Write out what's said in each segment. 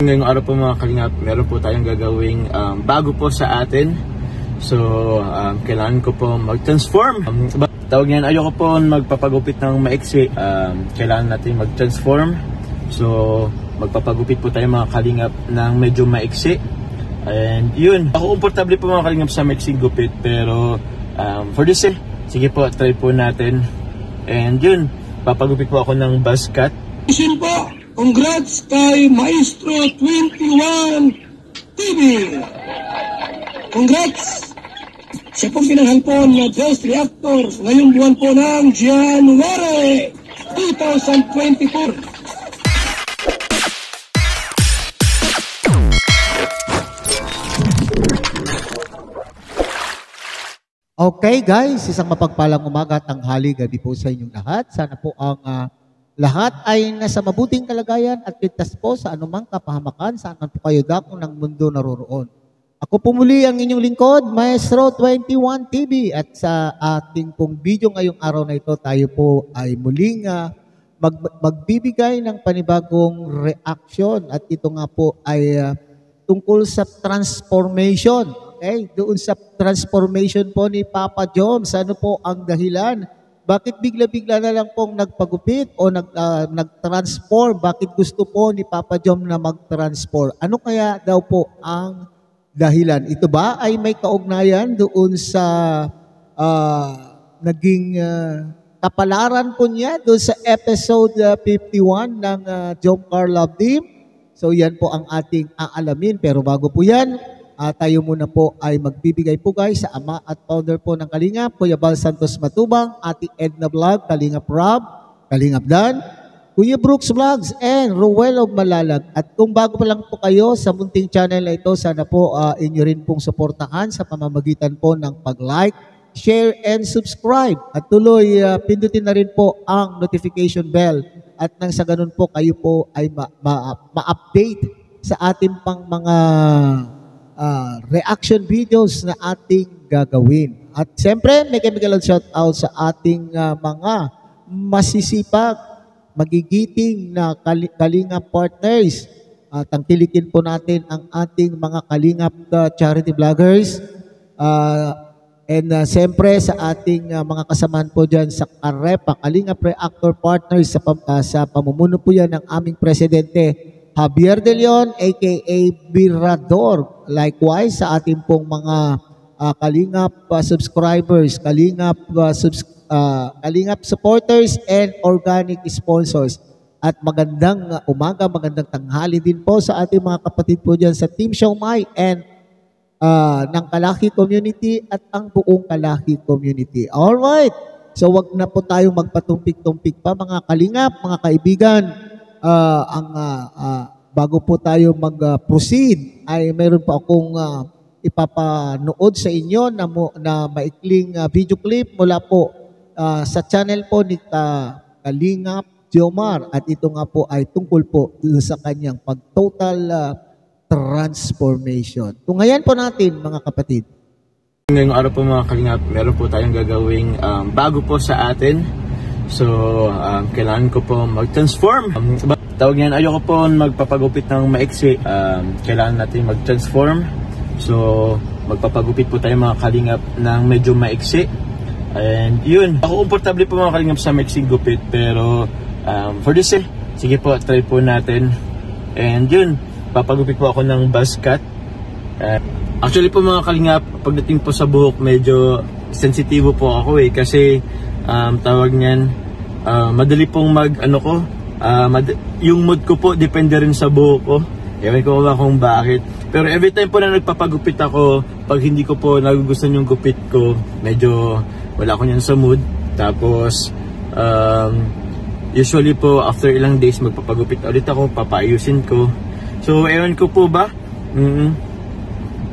Ngayong araw po mga kalingap, meron po tayong gagawing bago po sa atin. So, kailangan ko po mag-transform. Tawag niyan, ayoko po magpapagupit ng maiksi. Kailangan natin mag-transform. So, magpapagupit po tayo mga kalingap ng medyo maiksi. And yun, ako komportable po mga kalingap sa maiksing gupit. Pero for this sige po, try po natin. And yun, papagupit po ako ng buzz cut. Po, congrats kay Maestro 21 TV. Congrats! Siya pong pinanghalpon na Best Reactor ngayong buwan po ng January 2024. Okay guys, isang mapagpalang umaga at tanghali gabi po sa inyong lahat. Sana po ang lahat ay nasa mabuting kalagayan at ligtas po sa anumang kapahamakan saan man po kayo dako ng mundo naroroon. Ako po muli ang inyong lingkod, Maestro 21 TV, at sa ating pong video ngayong araw na ito, tayo po ay muling magbibigay ng panibagong reaction at ito nga po ay tungkol sa transformation. Okay? Doon sa transformation po ni Papa Joms, ano po ang dahilan? Bakit bigla-bigla na lang pong nagpagupit o nag-transform? Bakit gusto po ni Papa Joms na mag-transform? Ano kaya daw po ang dahilan? Ito ba ay may kaugnayan doon sa naging kapalaran po niya doon sa episode 51 ng Jomcar Love Team? So yan po ang ating aalamin. Pero bago po yan, tayo muna po ay magbibigay po guys sa ama at founder po ng Kalingap, Kuya Bal Santos Matubang, Ate Edna Vlog, Kalingap Rob, Kalingap Dan, Kuya Brooks Vlogs, and Ruel of Malalag. At kung bago pa lang po kayo sa munting channel na ito, sana po inyo rin pong suportahan sa pamamagitan po ng pag-like, share, and subscribe. At tuloy, pindutin na rin po ang notification bell. At nang sa ganun po, kayo po ay ma-update sa ating pang mga reaction videos na ating gagawin. At siyempre, may chemical shout out sa ating mga masisipag, magigiting na Kalingap partners. Tangkilikin po natin ang ating mga Kalingap charity vloggers. And siyempre sa ating mga kasamahan po dyan sa Karepa, Kalingap Reactor partners sa pamumuno po yan ng aming presidente, Javier De Leon, a.k.a. Birador. Likewise, sa ating pong mga Kalingap subscribers, Kalingap supporters, and organic sponsors. At magandang umaga, magandang tanghali din po sa ating mga kapatid po dyan sa Team Siomai and ng Kalaki Community at ang buong Kalaki Community. Alright, so wag na po tayong magpatumpik-tumpik pa mga Kalingap, mga kaibigan. Bago po tayo mag-proceed, ay mayroon pa akong ipapanood sa inyo na maikling video clip mula po sa channel po ni Kalingap Jomar. At ito nga po ay tungkol po sa kanyang pag-total transformation. Tunghayan po natin mga kapatid. Ngayong araw po mga kalingap, meron po tayong gagawing bago po sa atin. So, kailangan ko po mag-transform. Tawag niyan, ayoko po magpapagupit ng maiksi. Kailangan natin mag-transform. So, magpapagupit po tayo mga kalingap ng medyo maiksi. And yun, ako komportable po mga kalingap sa maiksing gupit. Pero for this sige po, try po natin. And yun, papagupit po ako ng buzz cut. Actually po mga kalingap, pagdating po sa buhok, medyo sensitibo po ako kasi tawag niyan, madali pong yung mood ko po depende rin sa buhok ko. Ewan ko ba kung bakit. Pero every time po na nagpapagupit ako, pag hindi ko po nagugustuhan yung gupit ko, medyo wala ko niyan sa mood. Tapos usually po after ilang days magpapagupit ulit ako, papaayusin ko. So ewan ko po ba,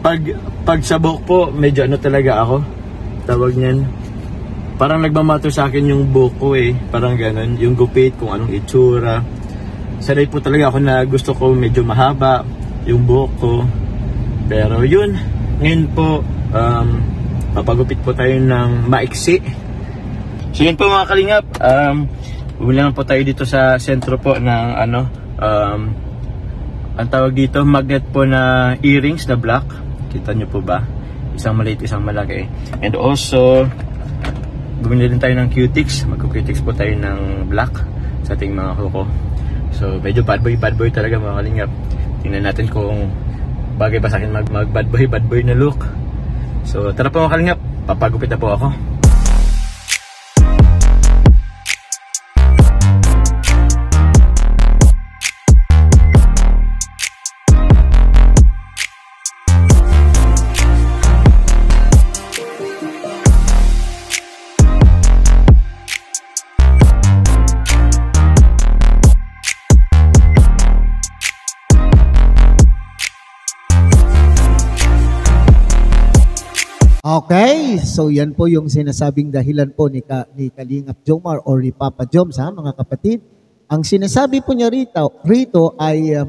pag sa buhok po, medyo talaga ako, tawag niyan, parang nagmamatter sa akin yung buhok ko parang ganun, yung gupit, kung anong itsura. Sanay po talaga ako na gusto ko medyo mahaba yung buhok ko. Pero yun, ngayon po, papagupit po tayo ng maiksi. So yun po mga kalingap, bumili lang po tayo dito sa sentro po ng ang tawag dito, magnet po na earrings na black. Kita nyo po ba? Isang maliit, isang malaki. And also, bumili din tayo ng Q-Tix. Magko-Q-Tix po tayo ng black sa ating mga kuko. So, medyo bad boy talaga mga kalingap. Tingnan natin kung bagay ba sa akin mag bad boy na look. So, tara po mga kalingap. Papagupit na po ako. Okay, so yan po yung sinasabing dahilan po ni Kalingap Jomar or ni Papa Joms, ha, mga kapatid. Ang sinasabi po niya rito ay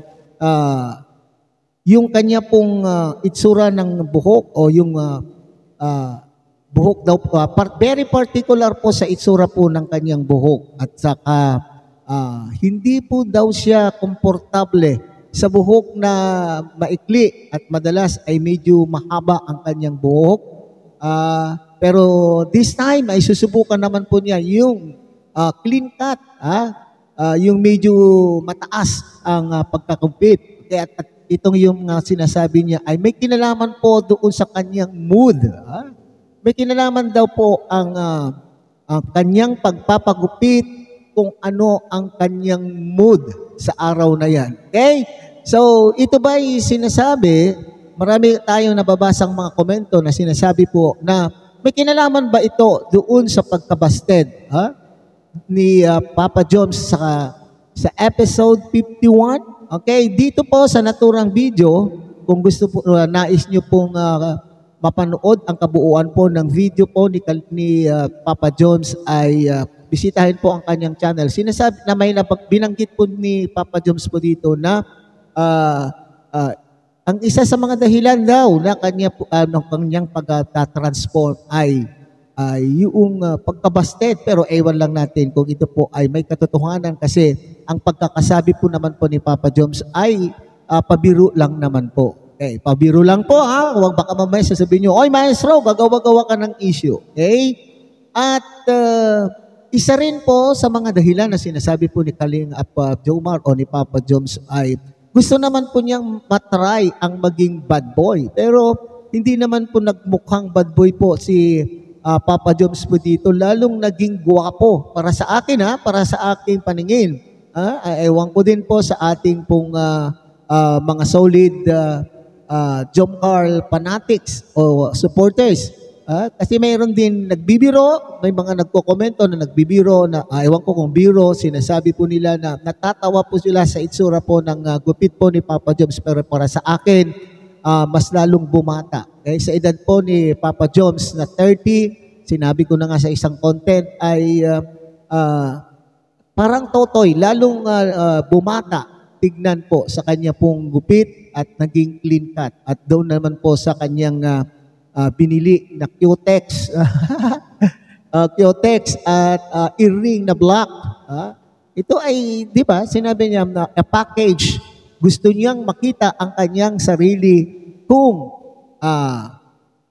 yung kanya pong itsura ng buhok o yung buhok daw po, very particular po sa itsura po ng kanyang buhok at saka hindi po daw siya komportable sa buhok na maikli at madalas ay medyo mahaba ang kanyang buhok. Pero this time ay susubukan naman po niya yung clean cut, yung medyo mataas ang pagkakupit. At itong yung sinasabi niya ay may kinalaman po doon sa kanyang mood. May kinalaman daw po ang kanyang pagpapagupit kung ano ang kanyang mood sa araw na yan. Okay? So, ito ba'y sinasabi, marami tayong nababasang mga komento na sinasabi po na may kinalaman ba ito doon sa pagkabasted ni Papa Joms sa episode 51? Okay, dito po sa naturang video, kung gusto po, nais nyo pong mapanood ang kabuuan po ng video po ni Papa Joms ay bisitahin po ang kanyang channel. Sinasabi na may binanggit po ni Papa Joms po dito na ang isa sa mga dahilan daw na kanyang pagka-transform ay yung pagkabasted. Pero ewan lang natin kung ito po ay may katotohanan kasi ang pagkakasabi po naman po ni Papa Joms ay pabiro lang naman po. Okay, pabiro lang po ha. Huwag baka mamaya sasabihin nyo, oy maestro, gagawa-gawa ka ng issue. Okay? At isa rin po sa mga dahilan na sinasabi po ni Kalingap Jomar o ni Papa Joms ay gusto naman po niyang matry ang maging bad boy. Pero hindi naman po nagmukhang bad boy po si Papa Joms po dito. Lalong naging gwapo para sa akin, para sa aking paningin. Ewan ko din po sa ating pong mga solid Jom Carl fanatics o supporters. Kasi mayroon din nagbibiro, may mga nagko-komento na nagbibiro na ewan ko kung biro, sinasabi po nila na natatawa po sila sa itsura po ng gupit po ni Papa Joms, pero para sa akin, mas lalong bumata. Okay? Sa edad po ni Papa Joms na 30, sinabi ko na nga sa isang content ay parang totoy, lalong bumata, tignan po sa kanya pong gupit at naging clean cut. At doon naman po sa kanyang binili na Q-Tex at earring na black. Ito ay, di ba, sinabi niya na a package. Gusto niyang makita ang kanyang sarili kung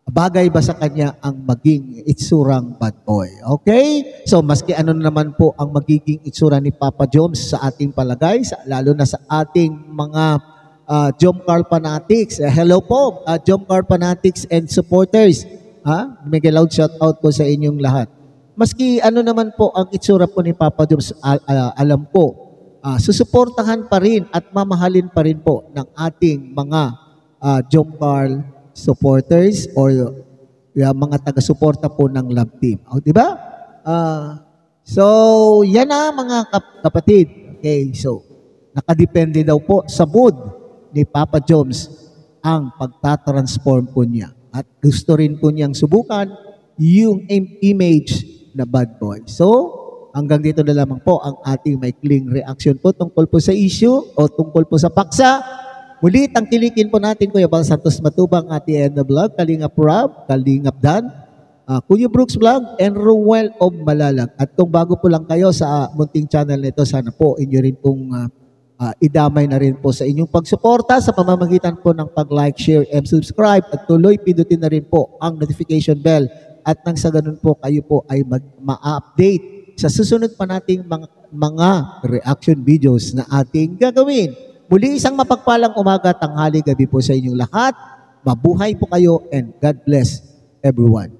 bagay ba sa kanya ang maging itsurang bad boy. Okay? So, maski ano naman po ang magiging itsura ni Papa Joms sa ating palagay, lalo na sa ating mga Jom Carl fanatics. Hello po, Jom Carl fanatics and supporters. Mega loud shout out po sa inyong lahat. Maski ano naman po ang itsura po ni Papa Joms, alam ko, susuportahan pa rin at mamahalin pa rin po ng ating mga Jom Carl supporters or mga taga-suporta po ng love team. Di ba? So, yan na mga kapatid. Okay, so, nakadepende daw po sa mood ni Papa Joms ang pagtatransform po niya. At gusto rin po niyang subukan yung image na bad boy. So, hanggang dito na lamang po ang ating maikling reaction po tungkol po sa issue o tungkol po sa paksa. Muli, tangkilikin po natin Kuya Bal Santos Matubang, Ate Edna Vlog, Kalingap Rob, Kalingap Dan, Kuya Brooks Vlog, and Ruel of Malalag. At kung bago po lang kayo sa munting channel nito, sana po inyo rin pong idamay na rin po sa inyong pagsuporta sa pamamagitan po ng pag-like, share, and subscribe at tuloy pindutin na rin po ang notification bell at nang sa ganun po kayo po ay ma-update sa susunod pa nating mga reaction videos na ating gagawin. Muli isang mapagpalang umaga, tanghali, gabi po sa inyong lahat. Mabuhay po kayo and God bless everyone.